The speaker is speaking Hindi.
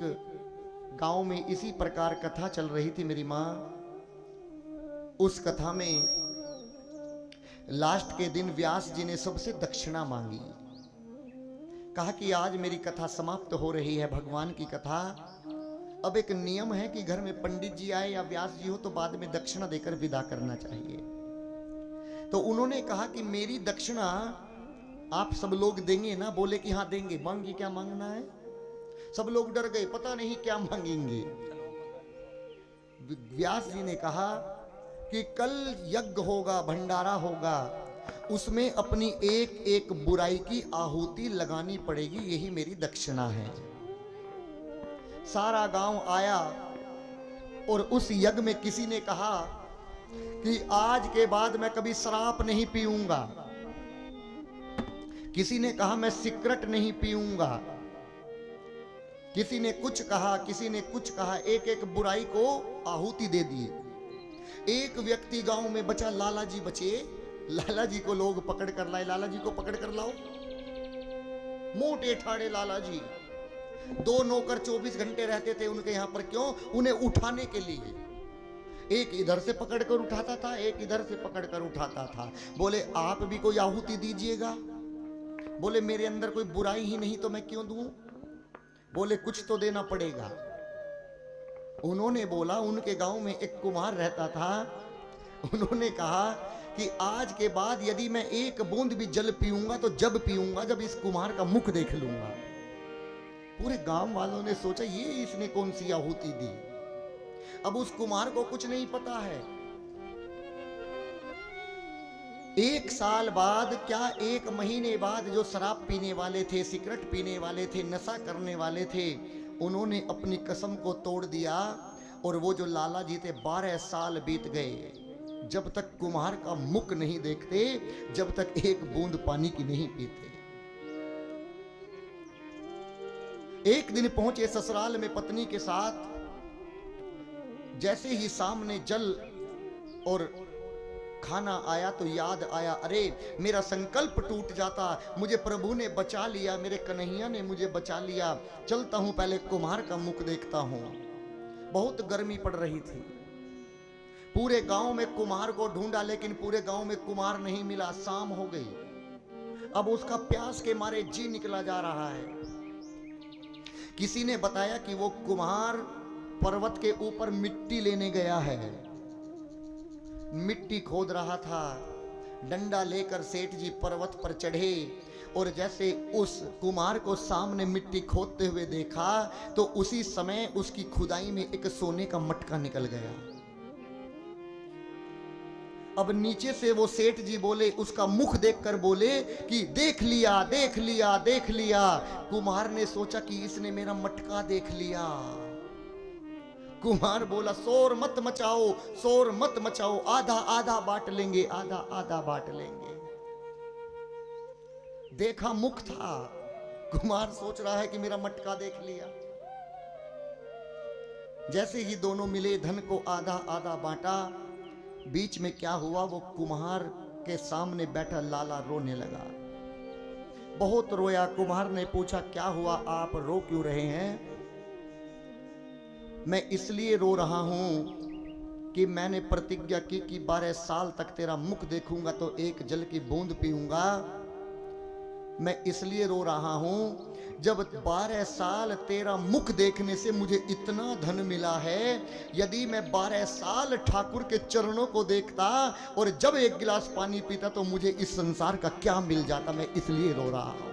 गांव में इसी प्रकार कथा चल रही थी मेरी माँ। उस कथा में लास्ट के दिन व्यास जी ने सबसे दक्षिणा मांगी। कहा कि आज मेरी कथा समाप्त हो रही है, भगवान की कथा। अब एक नियम है कि घर में पंडित जी आए या व्यास जी हो तो बाद में दक्षिणा देकर विदा करना चाहिए। तो उन्होंने कहा कि मेरी दक्षिणा आप सब लोग देंगे ना? बोले कि हाँ देंगे। मांगी क्या मांगना है? सब लोग डर गए, पता नहीं क्या मांगेंगे। व्यास जी ने कहा कि कल यज्ञ होगा, भंडारा होगा, उसमें अपनी एक एक बुराई की आहुति लगानी पड़ेगी, यही मेरी दक्षिणा है। सारा गांव आया और उस यज्ञ में किसी ने कहा कि आज के बाद मैं कभी शराब नहीं पीऊंगा। किसी ने कहा मैं सिगरेट नहीं पीऊंगा। किसी ने कुछ कहा, किसी ने कुछ कहा, एक एक बुराई को आहुति दे दिए। एक व्यक्ति गांव में बचा, लाला जी बचे। लाला जी को लोग पकड़ कर लाए। लाला जी को पकड़ कर लाओ। मोटे ठाड़े लाला जी, 2 नौकर 24 घंटे रहते थे उनके यहां पर। क्यों? उन्हें उठाने के लिए। एक इधर से पकड़कर उठाता था, एक इधर से पकड़कर उठाता था। बोले आप भी कोई आहुति दीजिएगा। बोले मेरे अंदर कोई बुराई ही नहीं तो मैं क्यों दूं? बोले कुछ तो देना पड़ेगा। उन्होंने बोला, उनके गांव में एक कुम्हार रहता था। उन्होंने कहा कि आज के बाद यदि मैं एक बूंद भी जल पीऊंगा तो जब पीऊंगा जब इस कुम्हार का मुख देख लूंगा। पूरे गांव वालों ने सोचा ये इसने कौन सी आहुति दी। अब उस कुम्हार को कुछ नहीं पता है। 1 साल बाद, क्या 1 महीने बाद, जो शराब पीने वाले थे, सिगरेट पीने वाले थे, नशा करने वाले थे, उन्होंने अपनी कसम को तोड़ दिया। और वो जो लाला जी थे, 12 साल बीत गए जब तक कुम्हार का मुख नहीं देखते, जब तक एक बूंद पानी की नहीं पीते। एक दिन पहुंचे ससुराल में पत्नी के साथ। जैसे ही सामने जल और खाना आया तो याद आया, अरे मेरा संकल्प टूट जाता, मुझे प्रभु ने बचा लिया, मेरे कन्हैया ने मुझे बचा लिया। चलता हूं, पहले कुम्हार का मुख देखता हूं। बहुत गर्मी पड़ रही थी। पूरे गांव में कुम्हार को ढूंढा, लेकिन पूरे गांव में कुम्हार नहीं मिला। शाम हो गई। अब उसका प्यास के मारे जी निकला जा रहा है। किसी ने बताया कि वो कुम्हार पर्वत के ऊपर मिट्टी लेने गया है। मिट्टी खोद रहा था। डंडा लेकर सेठ जी पर्वत पर चढ़े और जैसे उस कुम्हार को सामने मिट्टी खोदते हुए देखा तो उसी समय उसकी खुदाई में एक सोने का मटका निकल गया। अब नीचे से वो सेठ जी बोले, उसका मुख देखकर बोले कि देख लिया, देख लिया, देख लिया। कुम्हार ने सोचा कि इसने मेरा मटका देख लिया। कुम्हार बोला, शोर मत मचाओ, शोर मत मचाओ, आधा आधा बांट लेंगे, आधा आधा बांट लेंगे। देखा मुख था। कुम्हार सोच रहा है कि मेरा मटका देख लिया। जैसे ही दोनों मिले, धन को आधा आधा बांटा। बीच में क्या हुआ, वो कुम्हार के सामने बैठा लाला रोने लगा। बहुत रोया। कुम्हार ने पूछा, क्या हुआ, आप रो क्यों रहे हैं? मैं इसलिए रो रहा हूं कि मैंने प्रतिज्ञा की कि 12 साल तक तेरा मुख देखूंगा तो एक जल की बूंद पीऊंगा। मैं इसलिए रो रहा हूं, जब 12 साल तेरा मुख देखने से मुझे इतना धन मिला है, यदि मैं 12 साल ठाकुर के चरणों को देखता और जब एक गिलास पानी पीता तो मुझे इस संसार का क्या मिल जाता। मैं इसलिए रो रहा हूं।